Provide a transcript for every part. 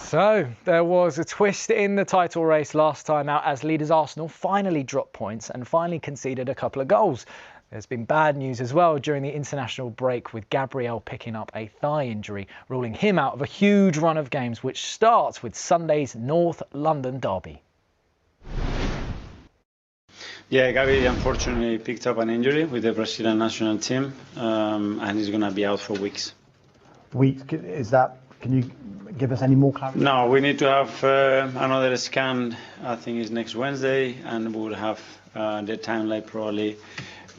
So there was a twist in the title race last time out as leaders Arsenal finally dropped points and finally conceded a couple of goals. There's been bad news as well during the international break, with Gabriel picking up a thigh injury, ruling him out of a huge run of games, which starts with Sunday's North London derby. Yeah, Gabi unfortunately picked up an injury with the Brazilian national team, and he's going to be out for weeks. Weeks? Is that? Can you give us any more clarity? No, we need to have another scan. I think it's next Wednesday, and we will have the timeline probably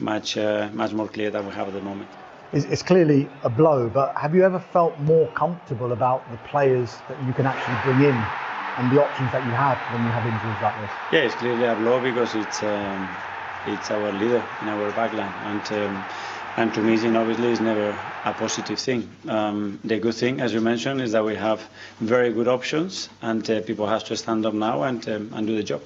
much more clear than we have at the moment. It's clearly a blow, but have you ever felt more comfortable about the players that you can actually bring in and the options that you have when you have injuries like this? Yeah, it's clearly a blow because it's our leader in our backline, and to me, obviously, it's never a positive thing. The good thing, as you mentioned, is that we have very good options, and people have to stand up now and do the job.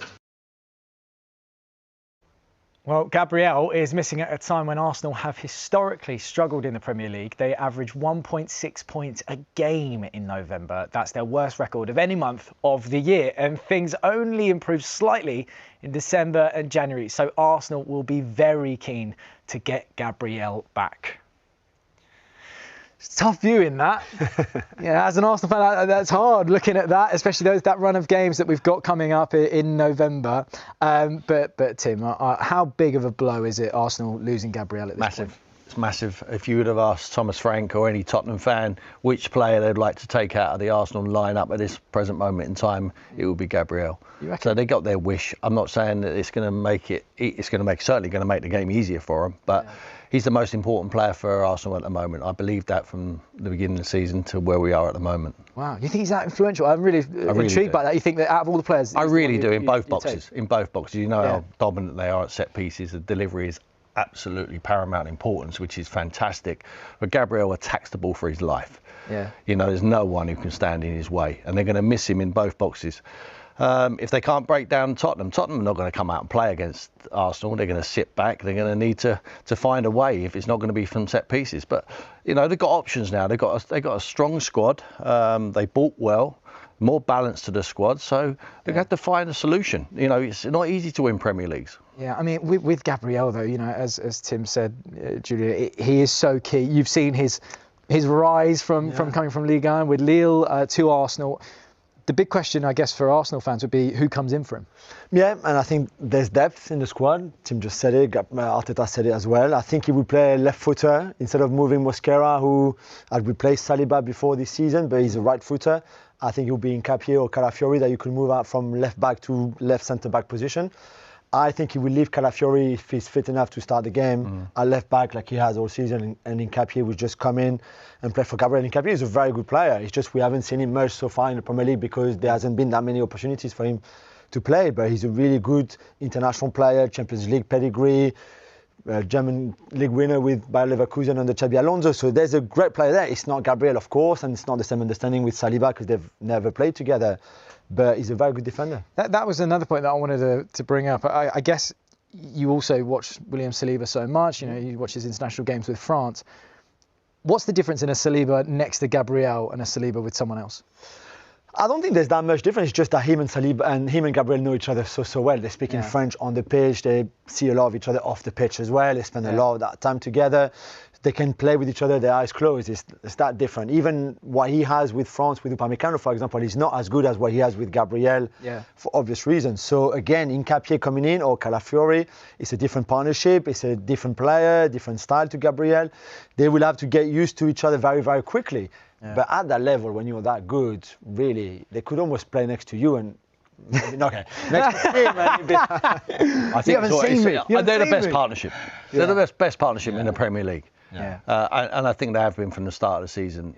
Well, Gabriel is missing at a time when Arsenal have historically struggled in the Premier League. They average 1.6 points a game in November. That's their worst record of any month of the year. And things only improved slightly in December and January. So Arsenal will be very keen to get Gabriel back. It's tough viewing that. Yeah, as an Arsenal fan, that's hard looking at that, especially that run of games that we've got coming up in November. But Tim, how big of a blow is it, Arsenal losing Gabriel at this point? It's massive. If you would have asked Thomas Frank or any Tottenham fan which player they'd like to take out of the Arsenal lineup at this present moment in time, it would be Gabriel. So they got their wish. I'm not saying that it's going to make it. It's going to make certainly going to make the game easier for them, but. Yeah. He's the most important player for Arsenal at the moment. I believe that from the beginning of the season to where we are at the moment. Wow, you think he's that influential? I'm really intrigued by that. You think that out of all the players... I really do, in both boxes. In both boxes. You know how dominant they are at set pieces. The delivery is absolutely paramount importance, which is fantastic. But Gabriel attacks the ball for his life. Yeah. You know, there's no one who can stand in his way. And they're going to miss him in both boxes. If they can't break down Tottenham are not going to come out and play against Arsenal. They're going to sit back. They're going to need to find a way if it's not going to be from set pieces. But, you know, they've got options now. They've got a strong squad. They bought well, more balance to the squad. So they've had to find a solution. You know, it's not easy to win Premier Leagues. Yeah, I mean, with Gabriel, though, you know, as Tim said, Julia, he is so key. You've seen his rise from coming from Ligue 1 with Lille to Arsenal. The big question, I guess, for Arsenal fans would be who comes in for him. Yeah, and I think there's depth in the squad. Tim just said it, Arteta said it as well. I think he would play left-footer instead of moving Mosquera, who had replaced Saliba before this season, but he's a right-footer. I think he'll be in Capie or Calafiori that you could move out from left-back to left centre-back position. I think he will leave Calafiori if he's fit enough to start the game at left back like he has all season, and Nkapie will just come in and play for Gabriel. Nkapie is a very good player. It's just we haven't seen him much so far in the Premier League because there hasn't been that many opportunities for him to play. But he's a really good international player, Champions League pedigree, German league winner with Bayer Leverkusen under Xabi Alonso. So there's a great player there. It's not Gabriel, of course, and it's not the same understanding with Saliba because they've never played together. But he's a very good defender. That was another point that I wanted to bring up. I guess you also watch William Saliba so much. You know, you watch his international games with France. What's the difference in a Saliba next to Gabriel and a Saliba with someone else? I don't think there's that much difference. It's just that him and Gabriel know each other so well. They speak in French on the pitch. They see a lot of each other off the pitch as well. They spend a lot of that time together. They can play with each other, their eyes closed. It's that different. Even what he has with France, with Upamecano, for example, is not as good as what he has with Gabriel for obvious reasons. So again, Nkapie coming in or Calafiori, it's a different partnership. It's a different player, different style to Gabriel. They will have to get used to each other very, very quickly. Yeah. But at that level, when you're that good, really, they could almost play next to you and. Okay. Next to him, I think they're the best partnership. They're the best partnership in the Premier League. Yeah. And I think they have been from the start of the season.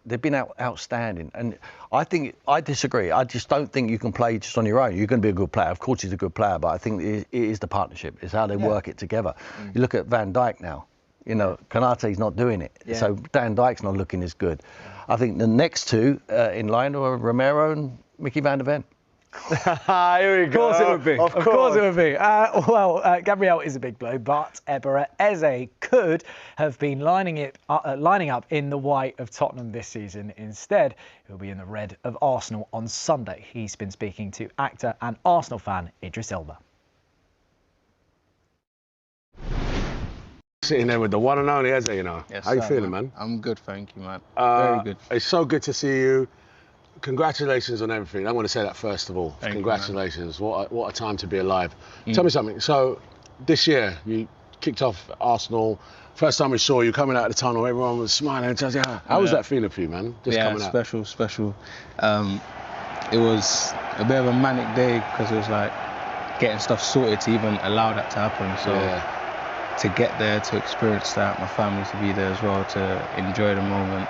They've been outstanding. And I disagree. I just don't think you can play just on your own. You're going to be a good player. Of course he's a good player, but I think it is the partnership. It's how they work it together. You look at Van Dijk now. You know, Konate's not doing it. So Dan Dijk's not looking as good. I think the next two in line are Romero and Mickey van der Ven. Here we Of course it would be. Of course it would be. Gabriel is a big blow, but Gabriel'S could have been lining up in the white of Tottenham this season. Instead, he'll be in the red of Arsenal on Sunday. He's been speaking to actor and Arsenal fan Idris Elba. Sitting there with the one and only Eze, you know. Yes, How you sir, feeling, man? I'm good, thank you, man. Very good. It's so good to see you. Congratulations on everything. I want to say that first of all. Thank Congratulations. What a time to be alive. Tell me something. So this year you kicked off at Arsenal. First time we saw you coming out of the tunnel, everyone was smiling. How was that feeling for you, man? Just coming out. Special. It was a bit of a manic day because it was like getting stuff sorted to even allow that to happen. So to get there, to experience that, my family to be there as well, to enjoy the moment.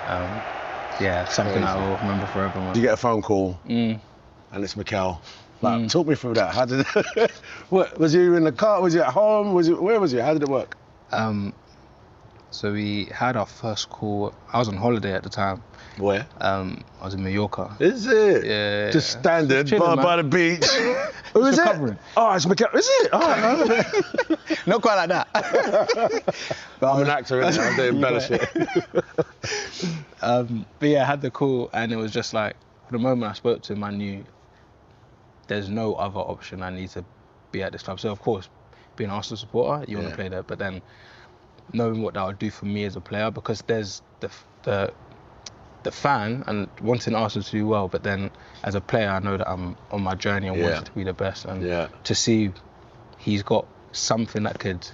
Something I will remember forever, man. Did you get a phone call? And it's Mikel. Like, talk me through that. How did what, was you in the car? Was you at home? Where was you? How did it work? So we had our first call. I was on holiday at the time. Where? I was in Mallorca. Is it? Yeah. Just standard, chilling, by the beach. Who is it? Recovering. Oh, it's Mikel. Is it? Oh, Not quite like that. But I'm an actor, innit? I'm doing better shit. But yeah, I had the call and it was just like, for the moment I spoke to him, I knew there's no other option. I need to be at this club. So of course, being an Arsenal supporter, you want to play there, but then knowing what that would do for me as a player, because there's the fan and wanting Arsenal to do well, but then as a player, I know that I'm on my journey and wanting to be the best. And to see he's got something that could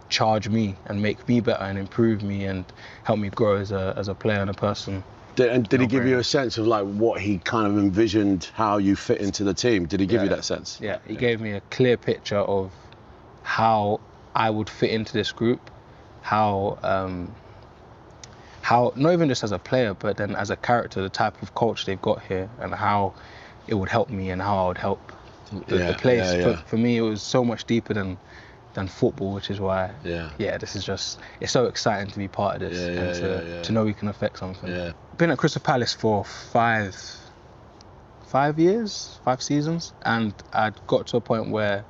charge me and make me better and improve me and help me grow as a player and a person. Did he give you a sense of like what he kind of envisioned how you fit into the team? Did he give you that sense? Yeah, he gave me a clear picture of how I would fit into this group, how not even just as a player, but then as a character, the type of culture they've got here and how it would help me and how I would help the place. For me, it was so much deeper than football, which is why, this is just, it's so exciting to be part of this and to know we can affect something. Been at Crystal Palace for 5 seasons, and I'd got to a point where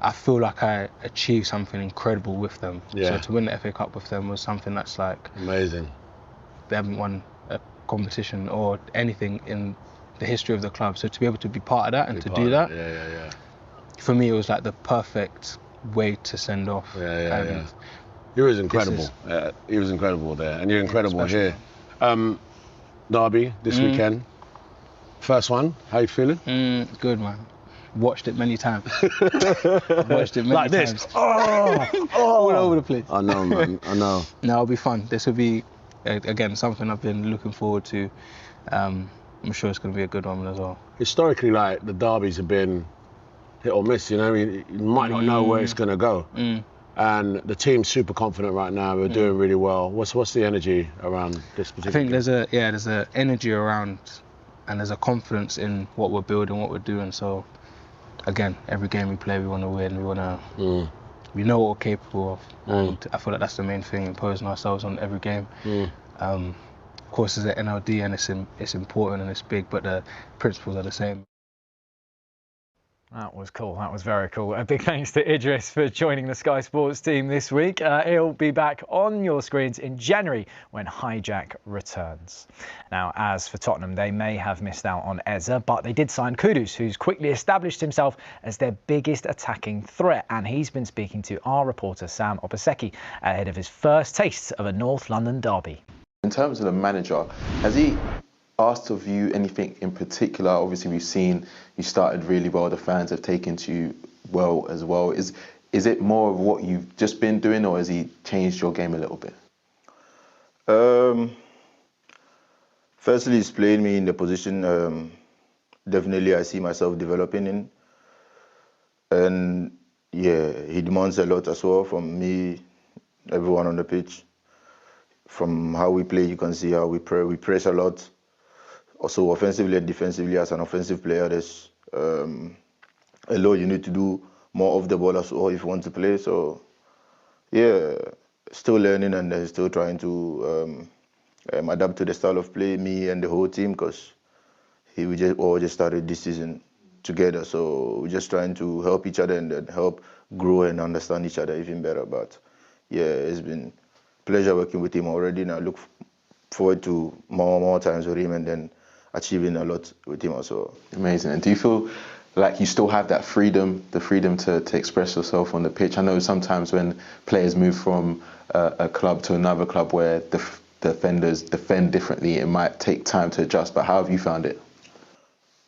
I feel like I achieved something incredible with them. So to win the FA Cup with them was something that's like amazing. They haven't won a competition or anything in the history of the club. So to be able to be part of that and to do that, for me, it was like the perfect way to send off. He was incredible. He was incredible there, and you're incredible here. Derby this weekend. First one. How you feeling? Good, man. Watched it many times. Watched it many like times. This. All over the place. I know, man. I know. No, it'll be fun. This will be, again, something I've been looking forward to. I'm sure it's going to be a good one as well. Historically, like, the derbies have been hit or miss, you know? You might not know where it's going to go. And the team's super confident right now. We're doing really well. What's the energy around this particular I think there's a energy around, and there's a confidence in what we're building, what we're doing. So, again, every game we play, we want to win. We want to. We know what we're capable of, and I feel like that's the main thing: imposing ourselves on every game. Of course, it's an NLD, and it's important and it's big, but the principles are the same. That was cool. That was very cool. A big thanks to Idris for joining the Sky Sports team this week. He'll be back on your screens in January when Hijack returns. Now, as for Tottenham, they may have missed out on Eze, but they did sign Kudus, who's quickly established himself as their biggest attacking threat. And he's been speaking to our reporter, Sam Obaseki, ahead of his first taste of a North London derby. In terms of the manager, has he asked of you anything in particular? Obviously, we've seen you started really well. The fans have taken to you well as well. Is it more of what you've just been doing, or has he changed your game a little bit? Firstly, he's playing me in the position definitely I see myself developing in. And yeah, he demands a lot as well from me, everyone on the pitch. From how we play, you can see how we press a lot. Also, offensively and defensively, as an offensive player, there's a lot you need to do more off the ball as well if you want to play. So, yeah, still learning and still trying to adapt to the style of play, me and the whole team, because we just all just started this season together. So we're just trying to help each other and then help grow and understand each other even better. But yeah, it's been a pleasure working with him already, and I look forward to more times with him and then achieving a lot with him also. Amazing. And do you feel like you still have that freedom, the freedom to express yourself on the pitch? I know sometimes when players move from a club to another club where the defenders defend differently, it might take time to adjust, but how have you found it?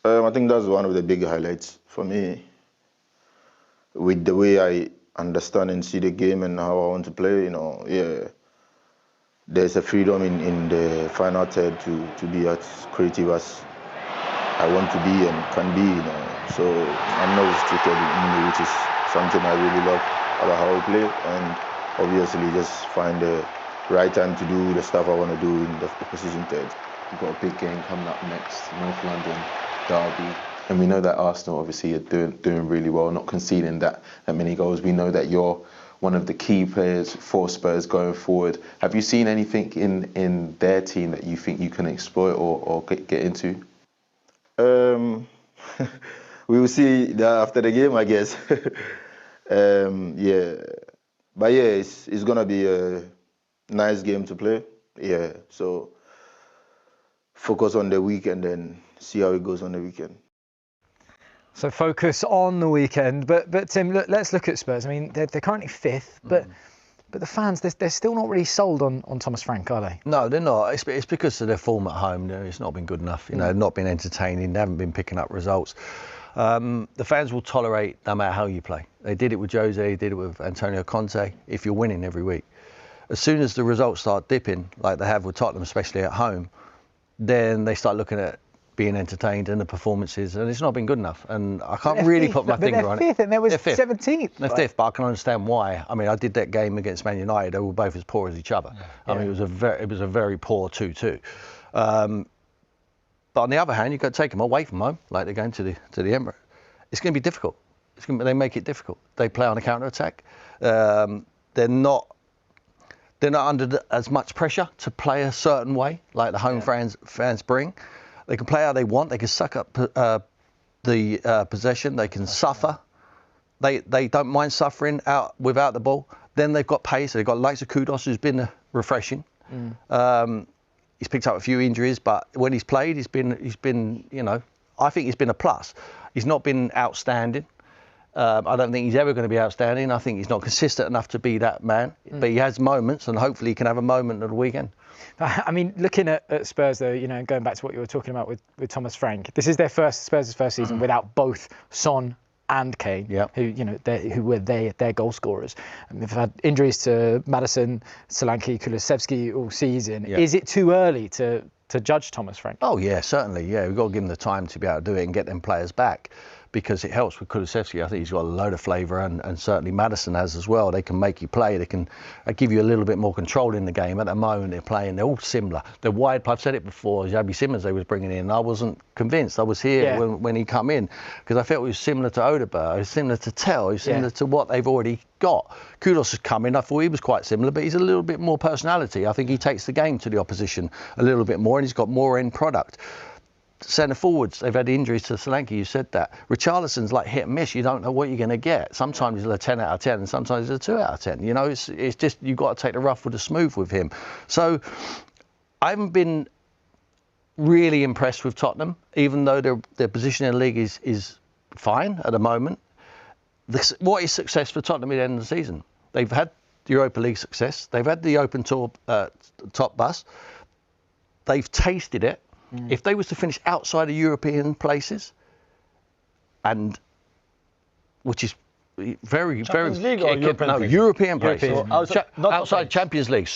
I think that's one of the big highlights for me. With the way I understand and see the game and how I want to play, there's a freedom in the final third to be as creative as I want to be and can be, So I'm not restricted which is something I really love about how we play, and obviously just find the right time to do the stuff I want to do in the opposition third. We've got a big game coming up next, North London derby, and we know that Arsenal obviously are doing really well, not conceding that many goals. We know that you're one of the key players for Spurs going forward. Have you seen anything in their team that you think you can exploit or get into? We will see that after the game, I guess. But yeah, it's gonna be a nice game to play. Yeah, so focus on the weekend and see how it goes on the weekend. So focus on the weekend, but Tim, let's look at Spurs. I mean, they're currently fifth, but the fans, they're still not really sold on Thomas Frank, are they? No, they're not. It's because of their form at home. It's not been good enough. Not been entertaining. They haven't been picking up results. The fans will tolerate no matter how you play. They did it with Jose, they did it with Antonio Conte. If you're winning every week, as soon as the results start dipping, like they have with Tottenham, especially at home, then they start looking at being entertained and the performances, and it's not been good enough. And I can't really put my finger on it. They're fifth, and there was 17th. They're fifth, but I can understand why. I mean, I did that game against Man United. They were both as poor as each other. Yeah. I mean, it was a very poor 2-2. But on the other hand, you've got to take them away from home, like they're going to the Emirates. It's going to be difficult. They make it difficult. They play on a counter attack. They're not under as much pressure to play a certain way, like the home fans bring. They can play how they want. They can suck up the possession. They can suffer. They don't mind suffering out without the ball. Then they've got pace. They've got likes of Kudos, who's been refreshing. He's picked up a few injuries, but when he's played, he's been I think he's been a plus. He's not been outstanding. I don't think he's ever going to be outstanding. I think he's not consistent enough to be that man. But he has moments, and hopefully he can have a moment at the weekend. I mean, looking at Spurs, though, going back to what you were talking about with Thomas Frank, this is Spurs' first season without both Son and Kane, who were their goal scorers. And they've had injuries to Maddison, Solanke, Kulusevski all season. Yeah. Is it too early to judge Thomas Frank? Oh yeah, certainly. Yeah, we've got to give him the time to be able to do it and get them players back, because it helps with Kulusevski. I think he's got a load of flavour, and certainly Maddison has as well. They can make you play. They can give you a little bit more control in the game. At the moment they're playing, they're all similar. They're wide. I've said it before. Xabi Simons they was bringing in. I wasn't convinced. I was here when he come in, because I felt he was similar to Odegaard. He was similar to Tell. He was similar to what they've already got. Kudos has come in. I thought he was quite similar, but he's a little bit more personality. I think he takes the game to the opposition a little bit more, and he's got more end product. Centre forwards, they've had injuries to Solanke, you said that. Richarlison's like hit and miss, you don't know what you're going to get. Sometimes he's a 10 out of 10 and sometimes he's a 2 out of 10. It's just, you've got to take the rough with the smooth with him. So I haven't been really impressed with Tottenham, even though their position in the league is fine at the moment. What is success for Tottenham at the end of the season? They've had the Europa League success. They've had the Open Tour top bus. They've tasted it. If they was to finish outside of European places, and which is very, Champions very League or European places, outside Champions League.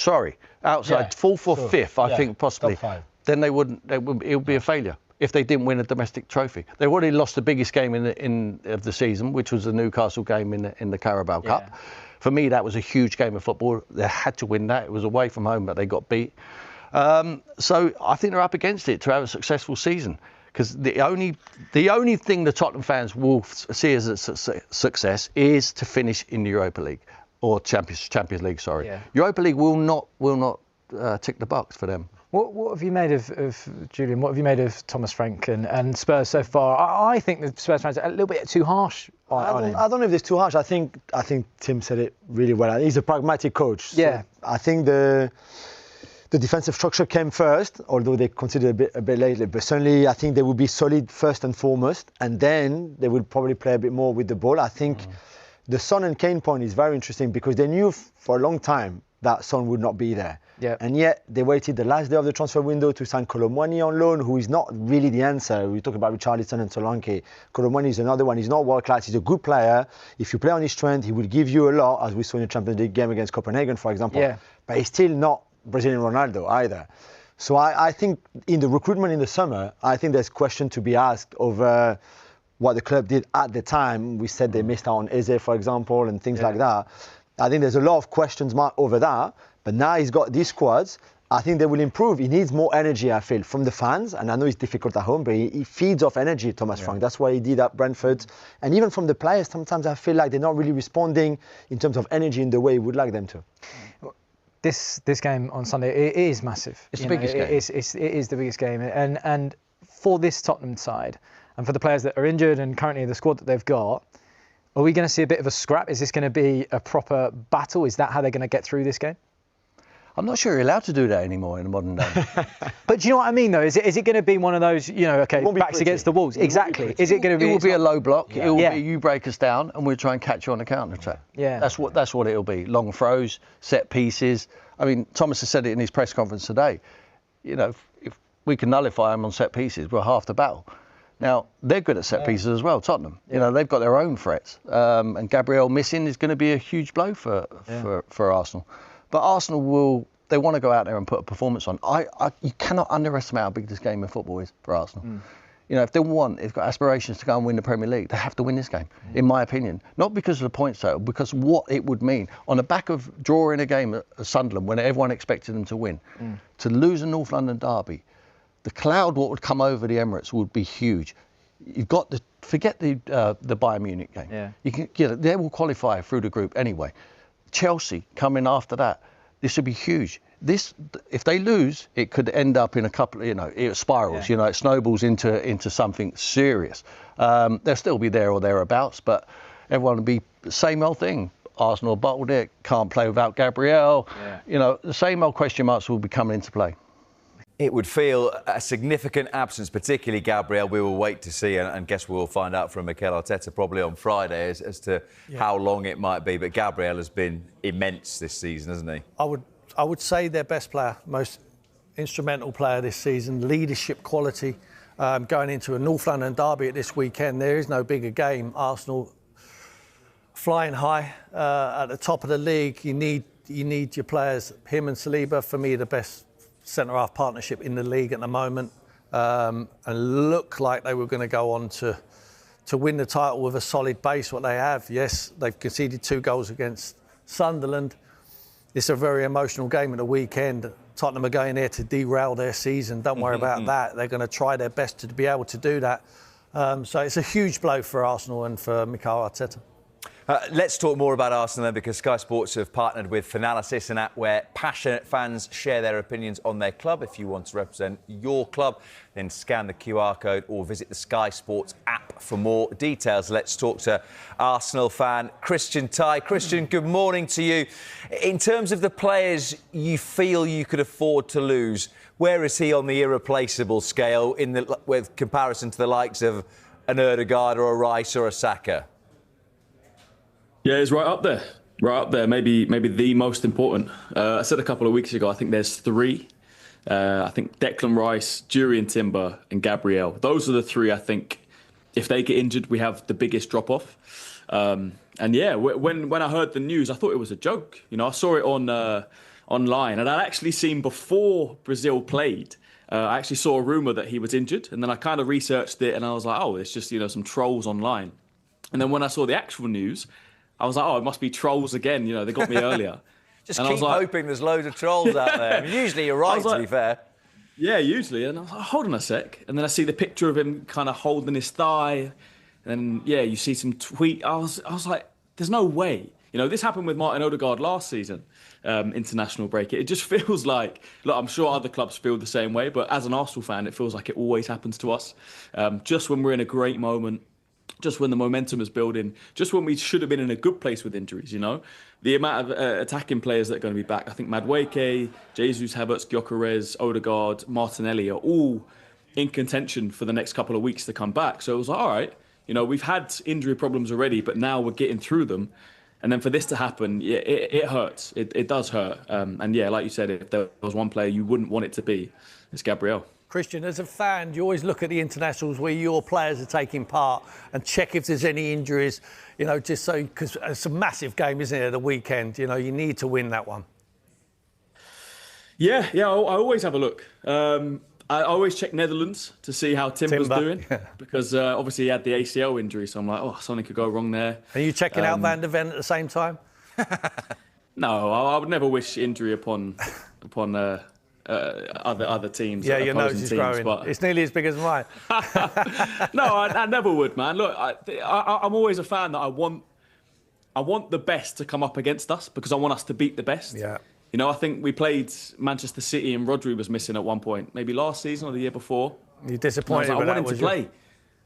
Outside fourth or fifth, I think possibly. Then it would be a failure if they didn't win a domestic trophy. They already lost the biggest game of the season, which was the Newcastle game in the Carabao Cup. For me, that was a huge game of football. They had to win that. It was away from home, but they got beat. So I think they're up against it to have a successful season, because the only thing the Tottenham fans will see as a success is to finish in the Europa League or Champions League. Sorry, Europa League will not tick the box for them. What have you made of Julian? What have you made of Thomas Frank and Spurs so far? I think the Spurs fans are a little bit too harsh on him. I don't know if it's too harsh. I think Tim said it really well. He's a pragmatic coach. So yeah. I think the defensive structure came first, although they considered a bit lately. But certainly, I think they would be solid first and foremost, and then they would probably play a bit more with the ball. I think the Son and Kane point is very interesting because they knew for a long time that Son would not be there. Yeah. And yet they waited the last day of the transfer window to sign Colomwani on loan, who is not really the answer. We talk about Richarlison and Solanke. Colomwani is another one. He's not world class. He's a good player. If you play on his strength, he will give you a lot, as we saw in the Champions League game against Copenhagen, for example. Yeah. But he's still not Brazilian Ronaldo either. So I think in the recruitment in the summer, I think there's question to be asked over what the club did at the time. We said they missed out on Eze, for example, and things like that. I think there's a lot of questions mark over that. But now he's got these squads. I think they will improve. He needs more energy, I feel, from the fans. And I know it's difficult at home, but he feeds off energy, Thomas Frank. That's what he did at Brentford. And even from the players, sometimes I feel like they're not really responding in terms of energy in the way he would like them to. This game on Sunday, it is massive. It's the biggest game. It is the biggest game. And for this Tottenham side, and for the players that are injured and currently the squad that they've got, are we going to see a bit of a scrap? Is this going to be a proper battle? Is that how they're going to get through this game? I'm not sure you're allowed to do that anymore in the modern day. But do you know what I mean, though? Is it going to be one of those, backs against the walls? Exactly. Is it going to be? It will be a low block. Yeah. It will be you break us down, and we'll try and catch you on the counter attack. Yeah. That's what it'll be. Long throws, set pieces. I mean, Thomas has said it in his press conference today. If we can nullify them on set pieces, we're half the battle. Now, they're good at set pieces as well, Tottenham. They've got their own threats. And Gabriel missing is going to be a huge blow for Arsenal. But Arsenal they want to go out there and put a performance on. You cannot underestimate how big this game of football is for Arsenal. If they've got aspirations to go and win the Premier League, they have to win this game, in my opinion. Not because of the points total, because what it would mean. On the back of drawing a game at Sunderland when everyone expected them to win, to lose a North London derby, the cloud what would come over the Emirates would be huge. You've got forget the Bayern Munich game. Yeah. You can they will qualify through the group anyway. Chelsea coming after that. This would be huge. If they lose, it could end up in a couple. It spirals. Yeah. It snowballs into something serious. They'll still be there or thereabouts, but everyone will be the same old thing. Arsenal bottled it. Can't play without Gabriel. Yeah. The same old question marks will be coming into play. It would feel a significant absence, particularly Gabriel. We will wait to see, and guess we'll find out from Mikel Arteta probably on Friday as to how long it might be. But Gabriel has been immense this season, hasn't he? I would say their best player, most instrumental player this season, leadership quality. Going into a North London derby at this weekend, there is no bigger game. Arsenal flying high at the top of the league. You need your players. Him and Saliba, for me, the best centre-half partnership in the league at the moment, and look like they were going to go on to win the title with a solid base, what they have. Yes, they've conceded 2 goals against Sunderland. It's a very emotional game at the weekend. Tottenham are going there to derail their season. Don't worry about that. They're going to try their best to be able to do that. So it's a huge blow for Arsenal and for Mikel Arteta. Let's talk more about Arsenal then, because Sky Sports have partnered with Finalysis, an app where passionate fans share their opinions on their club. If you want to represent your club, then scan the QR code or visit the Sky Sports app for more details. Let's talk to Arsenal fan Christian Tai. Christian, good morning to you. In terms of the players you feel you could afford to lose, where is he on the irreplaceable scale with comparison to the likes of an Ødegaard or a Rice or a Saka? Yeah, it's right up there. Maybe the most important. I said a couple of weeks ago, I think there's 3. I think Declan Rice, Jurriën Timber and Gabriel. Those are the 3, I think, if they get injured, we have the biggest drop-off. And yeah, when I heard the news, I thought it was a joke. I saw it on online, and I'd actually seen before Brazil played, I actually saw a rumour that he was injured, and then I kind of researched it, and I was like, oh, it's just, some trolls online. And then when I saw the actual news, I was like, oh, it must be trolls again. They got me earlier. Just keep hoping there's loads of trolls out there. I mean, usually you're right, to be fair. Yeah, usually. And I was like, hold on a sec. And then I see the picture of him kind of holding his thigh. And yeah, you see some tweet. I was like, there's no way. You know, this happened with Martin Odegaard last season, international break. It just feels like, look, I'm sure other clubs feel the same way, but as an Arsenal fan, it feels like it always happens to us. Just when we're in a great moment, just when the momentum is building, just when we should have been in a good place with injuries, you know? The amount of attacking players that are going to be back, I think Madueke, Jesus, Havertz, Gyökeres, Odegaard, Martinelli are all in contention for the next couple of weeks to come back. So it was like, all right, you know, we've had injury problems already, but now we're getting through them. And then for this to happen, yeah, it hurts. It does hurt. And yeah, like you said, if there was one player you wouldn't want it to be, it's Gabriel. Christian, as a fan, you always look at the internationals where your players are taking part and check if there's any injuries, you know, just so, because it's a massive game, isn't it, at the weekend? You know, you need to win that one. Yeah, I always have a look. I always check Netherlands to see how Timber's doing, because obviously he had the ACL injury, so I'm like, oh, something could go wrong there. Are you checking out Van der Ven at the same time? No, I would never wish injury upon other teams. Yeah, your nose is growing. But it's nearly as big as mine. No, I never would, man. Look, I'm always a fan that I want the best to come up against us because I want us to beat the best. Yeah. You know, I think we played Manchester City and Rodri was missing at one point, maybe last season or the year before. You're disappointed I with want that, him to play.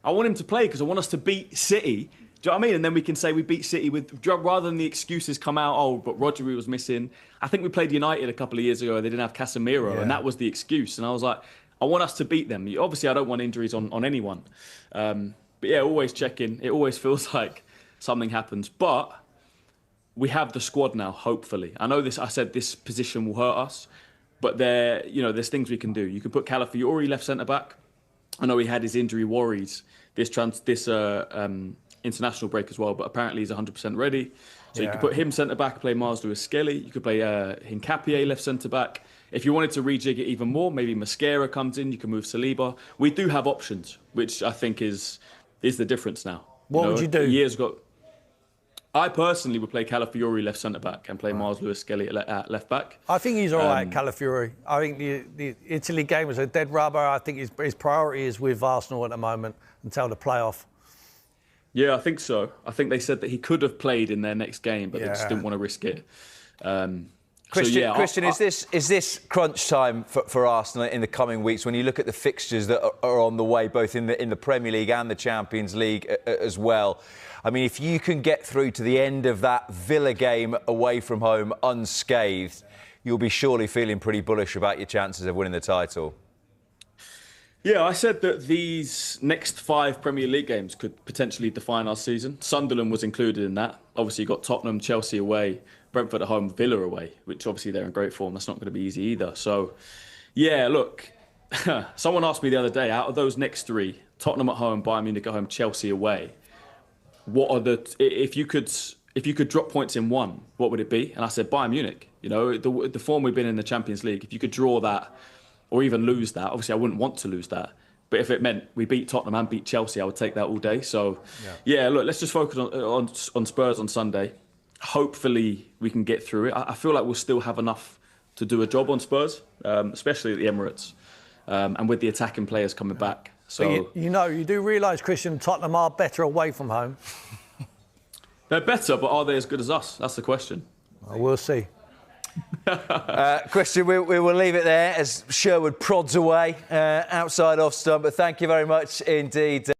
I want him to play because I want us to beat City. Do you know what I mean? And then we can say we beat City with, rather than the excuses come out, oh, but Rodri was missing. I think we played United a couple of years ago. They didn't have Casemiro, and that was the excuse. And I was like, I want us to beat them. Obviously, I don't want injuries on anyone. But yeah, always checking. It always feels like something happens. But we have the squad now, hopefully. I know this. I said this position will hurt us, but there's things we can do. You can put Calafiori left centre back. I know he had his injury worries this international break as well, but apparently he's 100% ready. So you could put him centre back, play Mars Lewis-Skelly. You could play Hincapié left centre back. If you wanted to rejig it even more, maybe Mosquera comes in. You can move Saliba. We do have options, which I think is the difference now. What would you do? Years ago, I personally would play Calafiori left centre back and play Mars Lewis-Skelly at left back. I think he's all right, Calafiori. I think the Italy game was a dead rubber. I think his priority is with Arsenal at the moment until the playoff. Yeah, I think so. I think they said that he could have played in their next game, but they just didn't want to risk it. Christian, is this crunch time for Arsenal in the coming weeks when you look at the fixtures that are on the way, both in the Premier League and the Champions League as well? I mean, if you can get through to the end of that Villa game away from home unscathed, you'll be surely feeling pretty bullish about your chances of winning the title. Yeah, I said that these next 5 Premier League games could potentially define our season. Sunderland was included in that. Obviously, you've got Tottenham, Chelsea away, Brentford at home, Villa away, which obviously they're in great form. That's not going to be easy either. So, yeah, look, someone asked me the other day, out of those next 3, Tottenham at home, Bayern Munich at home, Chelsea away, what are if you could drop points in one, what would it be? And I said Bayern Munich. You know, the form we've been in the Champions League, if you could draw that or even lose that, obviously I wouldn't want to lose that. But if it meant we beat Tottenham and beat Chelsea, I would take that all day. So, yeah look, let's just focus on Spurs on Sunday. Hopefully we can get through it. I feel like we'll still have enough to do a job on Spurs, especially at the Emirates, and with the attacking players coming back. So you do realise, Christian, Tottenham are better away from home. They're better, but are they as good as us? That's the question. Well, we'll see. Christian, we will leave it there as Sherwood prods away outside off stump. But thank you very much indeed.